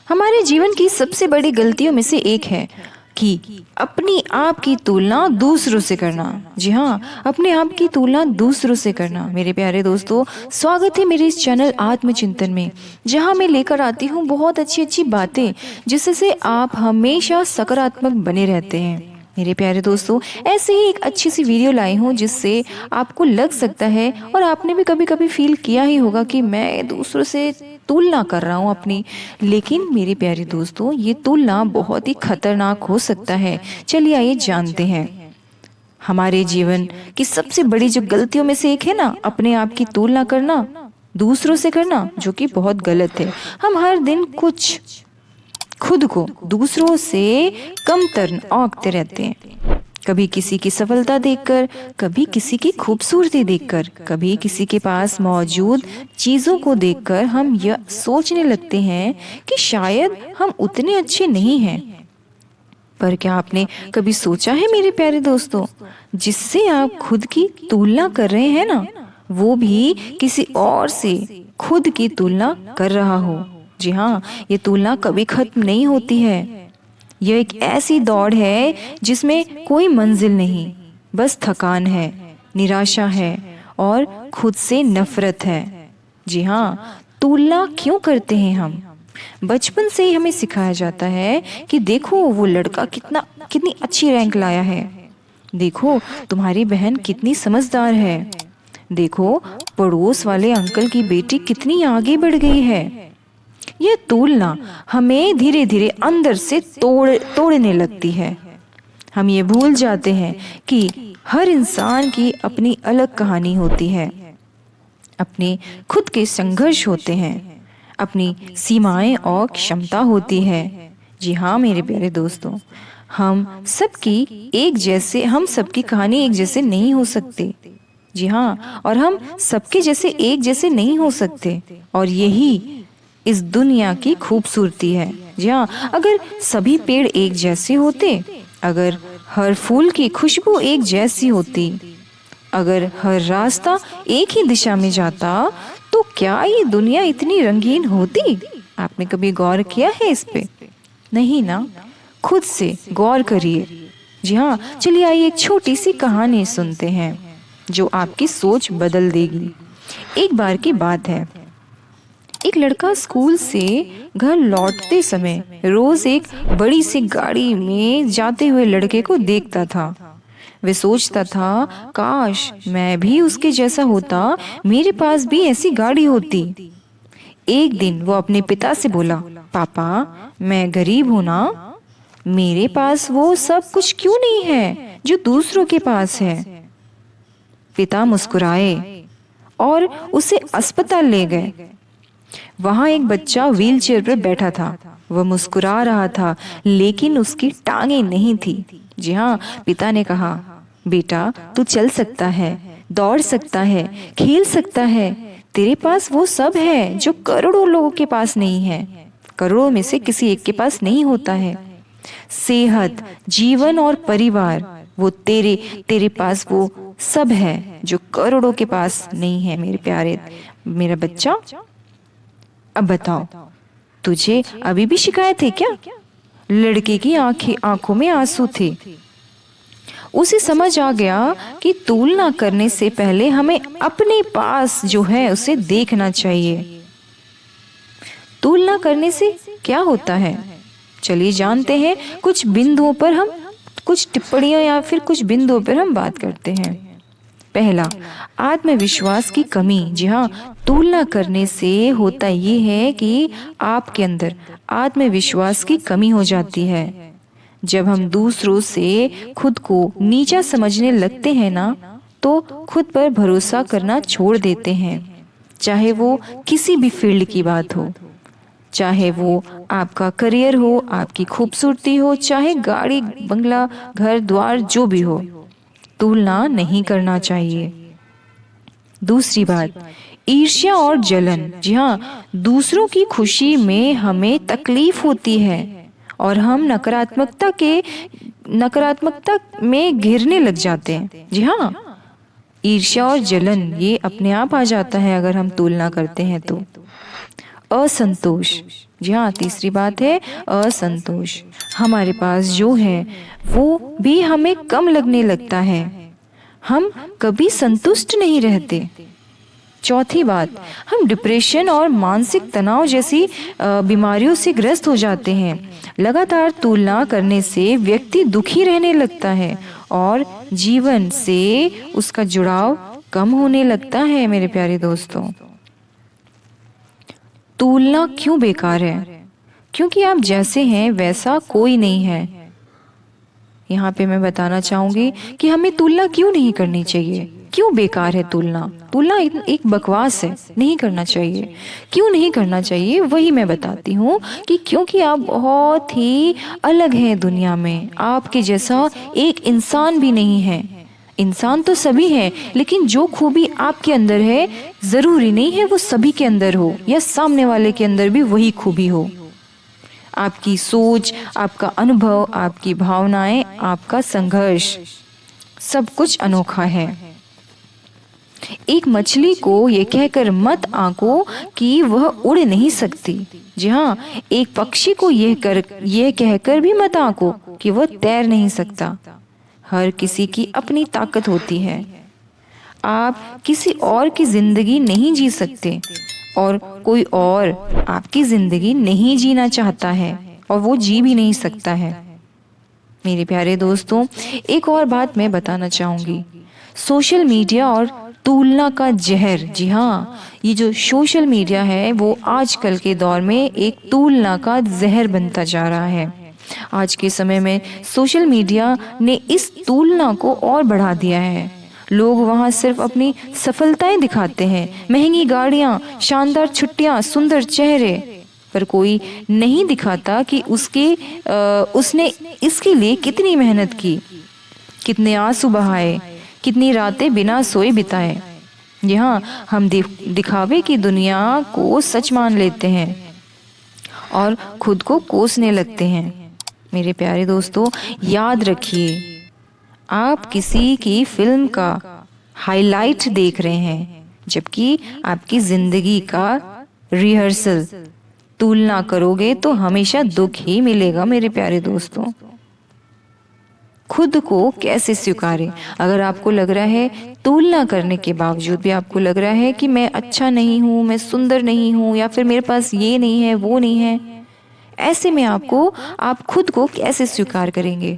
हमारे जीवन की सबसे बड़ी गलतियों में से एक है कि अपनी आप की तुलना दूसरों से करना। जी हाँ, अपने आप की तुलना दूसरों से करना। मेरे प्यारे दोस्तों, स्वागत है मेरे इस चैनल आत्मचिंतन में, जहाँ मैं लेकर आती हूँ बहुत अच्छी अच्छी बातें जिससे आप हमेशा सकारात्मक बने रहते हैं। मेरे प्यारे दोस्तों, ऐसे ही एक अच्छी सी वीडियो लाई हूँ जिससे आपको लग सकता है और आपने भी कभी कभी फील किया ही होगा कि मैं दूसरों से तुलना कर रहा हूँ अपनी। लेकिन मेरे प्यारे दोस्तों, ये तुलना बहुत ही खतरनाक हो सकता है। चलिए आइए जानते हैं। हमारे जीवन की सबसे बड़ी जो गलतियों में से एक है ना, अपने आप की तुलना करना दूसरों से करना, जो कि बहुत गलत है। हम हर दिन खुद को दूसरों से कमतर आंकते रहते हैं। कभी किसी की सफलता देखकर, कभी किसी की खूबसूरती देखकर, कभी किसी के पास मौजूद चीजों को देखकर हम यह सोचने लगते हैं कि शायद हम उतने अच्छे नहीं हैं। पर क्या आपने कभी सोचा है मेरे प्यारे दोस्तों, जिससे आप खुद की तुलना कर रहे हैं ना, वो भी किसी और से खुद की तुलना कर रहा हो। जी हाँ, ये तुलना कभी खत्म नहीं होती है। यह एक ऐसी दौड़ है जिसमें कोई मंजिल नहीं, बस थकान है, निराशा है और खुद से नफरत है। जी हाँ, तुलना क्यों करते हैं हम? बचपन से ही हमें सिखाया जाता है कि देखो वो लड़का कितनी अच्छी रैंक लाया है, देखो तुम्हारी बहन कितनी समझदार है, देखो पड़ोस वाले अंकल की बेटी कितनी आगे बढ़ गई है। यह तुलना हमें धीरे धीरे अंदर से तोड़ने लगती है। हम ये भूल जाते हैं कि हर इंसान की अपनी अलग कहानी होती है, अपने खुद के संघर्ष होते हैं, अपनी सीमाएं और क्षमता होती है। जी हाँ मेरे प्यारे दोस्तों, हम सबकी कहानी एक जैसे नहीं हो सकते। जी हाँ, और हम सबके जैसे एक जैसे नहीं हो सकते, और यही इस दुनिया की खूबसूरती है। जी हाँ, अगर सभी पेड़ एक जैसे होते, अगर हर फूल की खुशबू एक जैसी होती, अगर हर रास्ता एक ही दिशा में जाता, तो क्या ये दुनिया इतनी रंगीन होती? आपने कभी गौर किया है इस पे? नहीं ना? खुद से गौर करिए। जी हाँ, चलिए आइए एक छोटी सी कहानी सुनते हैं जो आपकी सोच बदल देगी। एक बार की बात है, एक लड़का स्कूल से घर लौटते समय रोज एक बड़ी सी गाड़ी में जाते हुए लड़के को देखता था। वह सोचता था, काश मैं भी उसके जैसा होता, मेरे पास भी ऐसी गाड़ी होती। एक दिन वो अपने पिता से बोला, पापा मैं गरीब हूँ ना, मेरे पास वो सब कुछ क्यों नहीं है जो दूसरों के पास है। पिता मुस्कुराए और उसे अस्पताल ले गए। वहां एक बच्चा व्हीलचेयर पर बैठा था। वह मुस्कुरा रहा था, लेकिन उसकी टांगे नहीं थी। जी हाँ, पिता ने कहा, बेटा तू चल सकता है, दौड़ सकता है, खेल सकता है, तेरे पास वो सब है जो करोड़ों लोगों के पास नहीं है, करोड़ों में से किसी एक के पास नहीं होता है। सेहत, जीवन और परिवार, वो तेरे पास वो सब है जो करोड़ों के पास नहीं है। मेरे प्यारे मेरा बच्चा, अब बताओ, तुझे अभी भी शिकायत है क्या? लड़के की आंखों में आंसू थे। उसे समझ आ गया कि तुलना करने से पहले हमें अपने पास जो है उसे देखना चाहिए। तुलना करने से क्या होता है, चलिए जानते हैं। कुछ टिप्पणियां या फिर कुछ बिंदुओं पर हम बात करते हैं। पहला, आत्मविश्वास की कमी। जी हाँ, तुलना करने से होता ये है कि आपके अंदर आत्मविश्वास की कमी हो जाती है। जब हम दूसरों से खुद को नीचा समझने लगते हैं ना, तो खुद पर भरोसा करना छोड़ देते हैं। चाहे वो किसी भी फील्ड की बात हो, चाहे वो आपका करियर हो, आपकी खूबसूरती हो, चाहे गाड़ी बंगला घर द्वार जो भी हो, तुलना नहीं करना चाहिए। दूसरी बात, ईर्ष्या और जलन। जी हाँ, दूसरों की खुशी में हमें तकलीफ होती है और हम नकारात्मकता में घिरने लग जाते हैं। जी हाँ, ईर्ष्या और जलन ये अपने आप आ जाता है अगर हम तुलना करते हैं तो। असंतोष, जी हाँ, तीसरी बात है असंतोष। हमारे पास जो है वो भी हमें कम लगने लगता है, हम कभी संतुष्ट नहीं रहते। चौथी बात, हम डिप्रेशन और मानसिक तनाव जैसी बीमारियों से ग्रस्त हो जाते हैं। लगातार तुलना करने से व्यक्ति दुखी रहने लगता है और जीवन से उसका जुड़ाव कम होने लगता है। मेरे प्यारे दोस्तों, तुलना क्यों बेकार है? क्योंकि आप जैसे हैं वैसा कोई नहीं है। यहाँ पे मैं बताना चाहूंगी कि हमें तुलना क्यों नहीं करनी चाहिए, क्यों बेकार है तुलना। तुलना एक बकवास है, नहीं करना चाहिए। क्यों नहीं करना चाहिए वही मैं बताती हूँ कि क्योंकि आप बहुत ही अलग हैं दुनिया में, आपके जैसा एक इंसान भी नहीं है। इंसान तो सभी हैं, लेकिन जो खूबी आपके अंदर है जरूरी नहीं है वो सभी के अंदर हो या सामने वाले के अंदर भी वही खूबी हो। आपकी सोच, आपका अनुभव, आपकी भावनाएं, आपका संघर्ष, सब कुछ अनोखा है। एक मछली को ये कहकर मत आंको कि वह उड़ नहीं सकती। जी हाँ, एक पक्षी को यह कहकर भी मत आंको कि वह तैर नहीं सकता। हर किसी की अपनी ताकत होती है। आप किसी और की जिंदगी नहीं जी सकते और कोई और आपकी जिंदगी नहीं जीना चाहता है और वो जी भी नहीं सकता है। मेरे प्यारे दोस्तों, एक और बात मैं बताना चाहूंगी, सोशल मीडिया और तुलना का जहर। जी हाँ, ये जो सोशल मीडिया है वो आजकल के दौर में एक तुलना का जहर बनता जा रहा है। आज के समय में सोशल मीडिया ने इस तुलना को और बढ़ा दिया है। लोग वहाँ सिर्फ अपनी सफलताएं दिखाते हैं, महंगी गाड़ियाँ, शानदार छुट्टियाँ, सुंदर चेहरे, पर कोई नहीं दिखाता कि उसने इसके लिए कितनी मेहनत की, कितने आंसू बहाए, कितनी रातें बिना सोए बिताए। यहाँ हम दिखावे की दुनिया को सच मान लेते हैं और खुद को कोसने लगते हैं। मेरे प्यारे दोस्तों, याद रखिए, आप किसी की फिल्म का हाइलाइट देख रहे हैं, जबकि आपकी जिंदगी का रिहर्सल। तुलना करोगे तो हमेशा दुख ही मिलेगा। मेरे प्यारे दोस्तों, खुद को कैसे स्वीकारें? अगर आपको लग रहा है तुलना करने के बावजूद भी आपको लग रहा है कि मैं अच्छा नहीं हूँ, मैं सुंदर नहीं हूँ, या फिर मेरे पास ये नहीं है, वो नहीं है, ऐसे में आप खुद को कैसे स्वीकार करेंगे?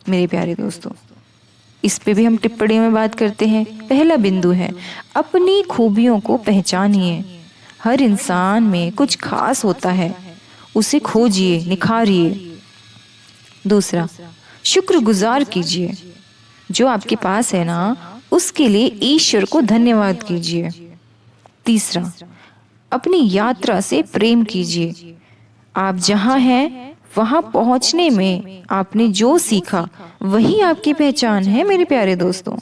मेरे प्यारे दोस्तों, इस पे भी हम टिप्पणी में बात करते हैं। पहला बिंदु है, अपनी खूबियों को पहचानिए। हर इंसान में कुछ खास होता है, उसे खोजिए, निखारिए। दूसरा, शुक्रगुजार कीजिए। जो आपके पास है ना, उसके लिए ईश्वर को धन्यवाद कीजिए। तीसरा, अपनी यात्रा से प्रेम कीजिए। आप जहाँ हैं वहां पहुंचने में आपने जो सीखा वही आपकी पहचान है। मेरे प्यारे दोस्तों,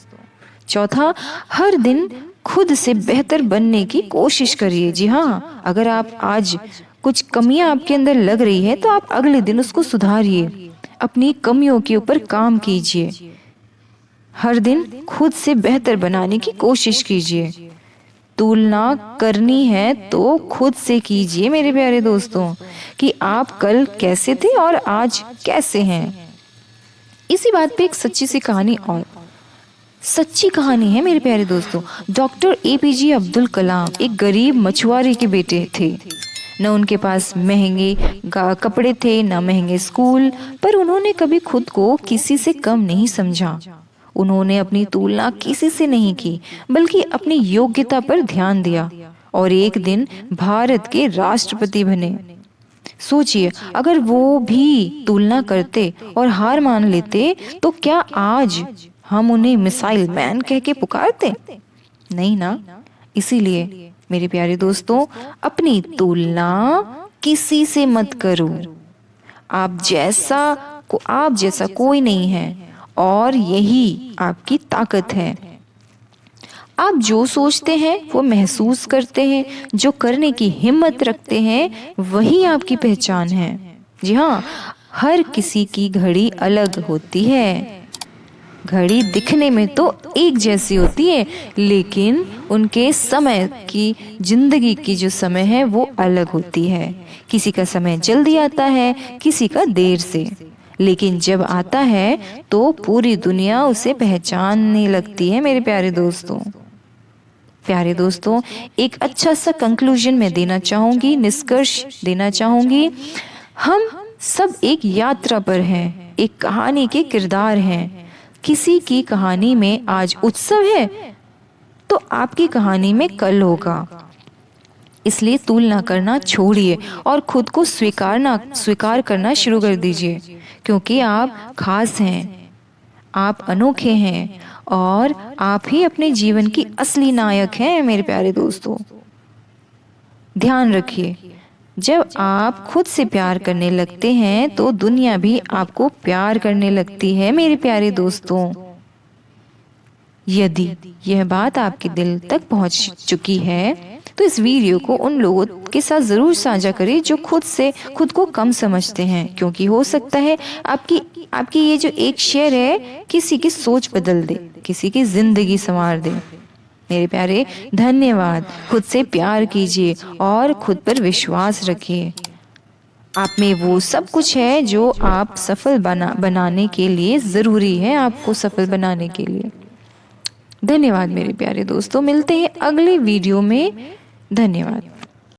चौथा, हर दिन खुद से बेहतर बनने की कोशिश करिए। जी हाँ, अगर आप आज कुछ कमियां आपके अंदर लग रही है तो आप अगले दिन उसको सुधारिए, अपनी कमियों के ऊपर काम कीजिए। हर दिन खुद से बेहतर बनाने की कोशिश कीजिए। तुलना करनी है तो खुद से कीजिए मेरे प्यारे दोस्तों, कि आप कल कैसे थे और आज कैसे हैं। इसी बात पे एक सच्ची कहानी है मेरे प्यारे दोस्तों। डॉक्टर APJ अब्दुल कलाम एक गरीब मछुआरे के बेटे थे। न उनके पास महंगे कपड़े थे, न महंगे स्कूल, पर उन्होंने कभी खुद को किसी से कम नहीं समझा। उन्होंने अपनी तुलना किसी से नहीं की, बल्कि अपनी योग्यता पर ध्यान दिया और एक दिन भारत के राष्ट्रपति बने। सोचिए, अगर वो भी तुलना करते और हार मान लेते तो क्या आज हम उन्हें मिसाइल मैन कह के पुकारते? नहीं ना। इसीलिए मेरे प्यारे दोस्तों, अपनी तुलना किसी से मत करो। आप जैसा कोई नहीं है और यही आपकी ताकत है। आप जो सोचते हैं वो महसूस करते हैं, जो करने की हिम्मत रखते हैं वही आपकी पहचान है। जी हाँ, हर किसी की घड़ी अलग होती है। घड़ी दिखने में तो एक जैसी होती है, लेकिन उनके समय की, जिंदगी की जो समय है वो अलग होती है। किसी का समय जल्दी आता है, किसी का देर से, लेकिन जब आता है तो पूरी दुनिया उसे पहचानने लगती है। मेरे प्यारे दोस्तों, एक अच्छा सा कंक्लूजन मैं देना चाहूंगी, निष्कर्ष देना चाहूंगी। हम सब एक यात्रा पर हैं, एक कहानी के किरदार हैं। किसी की कहानी में आज उत्सव है तो आपकी कहानी में कल होगा। इसलिए तुलना करना छोड़िए और खुद को स्वीकार करना शुरू कर दीजिए, क्योंकि आप खास हैं, आप अनोखे हैं और आप ही अपने जीवन की असली नायक हैं। मेरे प्यारे दोस्तों, ध्यान रखिए, जब आप खुद से प्यार करने लगते हैं तो दुनिया भी आपको प्यार करने लगती है। मेरे प्यारे दोस्तों, यदि यह बात आपके दिल तक पहुंच चुकी है तो इस वीडियो को उन लोगों के साथ जरूर साझा करें जो खुद को कम समझते हैं, क्योंकि हो सकता है आपकी ये जो एक शेयर है किसी की सोच बदल दे, किसी की जिंदगी संवार दे। मेरे प्यारे, धन्यवाद। खुद से प्यार कीजिए और खुद पर विश्वास रखिए। आप में वो सब कुछ है जो आप सफल बनाने के लिए जरूरी है, आपको सफल बनाने के लिए। धन्यवाद मेरे प्यारे दोस्तों, मिलते हैं अगले वीडियो में। धन्यवाद।